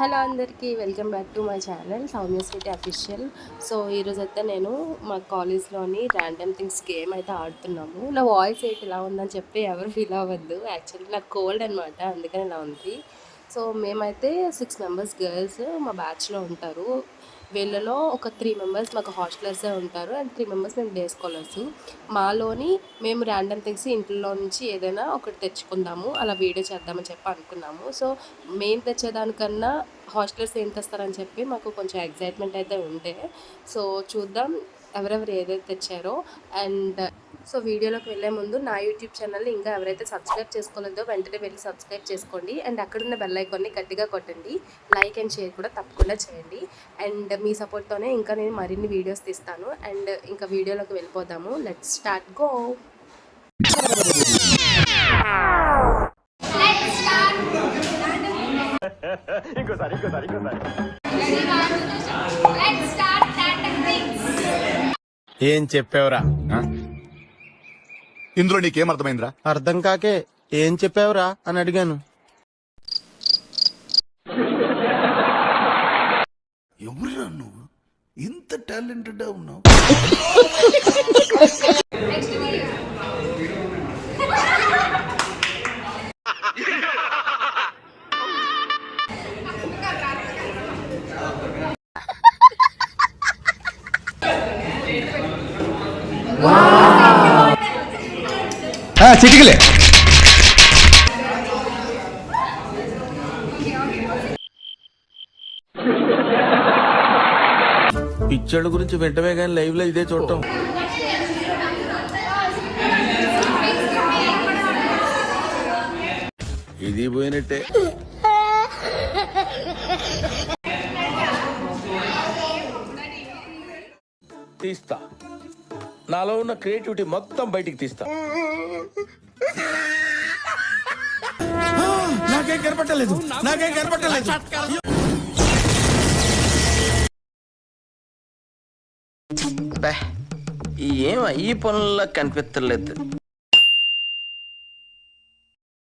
Hello అందరికీ welcome back to my channel Soumya sweety official. So ఈరోజైతే నేను మా కాలేజ్లోని ర్యాండమ్ థింగ్స్ గేమ్ అయితే ఆడుతున్నాము. నా వాయిస్ ఏంటి ఇలా ఉందని చెప్పి ఎవరు ఫీల్ అవ్వద్దు. యాక్చువల్లీ నాకు కోల్డ్ అనమాట, అందుకని ఇలా ఉంది. సో మేమైతే 6 మెంబర్స్ గర్ల్స్ మా బ్యాచ్లో ఉంటారు. వీళ్ళలో ఒక 3 మెంబర్స్ మాకు హాస్టలర్సే ఉంటారు అండ్ 3 మెంబర్స్ మేము డే స్కాలర్స్. మాలోని మేము ర్యాండమ్ థింగ్స్ ఇంట్లో నుంచి ఏదైనా ఒకటి తెచ్చుకుందాము, అలా వీడియో చేద్దామని చెప్పి అనుకున్నాము. సో మేము తెచ్చేదానికన్నా హాస్టలర్స్ ఏం తెస్తారని చెప్పి మాకు కొంచెం ఎగ్జైట్మెంట్ అయితే ఉండే. సో చూద్దాం ఎవరెవరు ఏదైతే తెచ్చారో. అండ్ సో వీడియోలోకి వెళ్ళే ముందు నా యూట్యూబ్ ఛానల్ని ఇంకా ఎవరైతే సబ్స్క్రైబ్ చేసుకోలేదో వెంటనే వెళ్ళి సబ్స్క్రైబ్ చేసుకోండి. అండ్ అక్కడున్న బెల్ ఐకాన్ని గట్టిగా కొట్టండి. లైక్ అండ్ షేర్ కూడా తప్పకుండా చేయండి. అండ్ మీ సపోర్ట్తోనే ఇంకా నేను మరిన్ని వీడియోస్ తీస్తాను. అండ్ ఇంకా వీడియోలోకి వెళ్ళిపోదాము. Let's start go. ఏం చెప్పావురా? ఇందులో నీకేం అర్థమైందిరా? అర్థం కాకే ఏం చెప్పావురా అని అడిగాను. ఎవరురా నువ్వు? ఇంత టాలెంటెడ్ ఉన్నావు? చిటికలే పిచ్చోళ్ళ గురించి వెంటనే కానీ లైవ్ లో ఇదే చూడటం. ఇది పోయినట్టే. తీస్తా, నాలో ఉన్న క్రియేటివిటీ మొత్తం బయటికి తీస్తా. నాకేం కనపట్టలేదు. ఏం ఈ పనుల్లో కనిపించలేదు.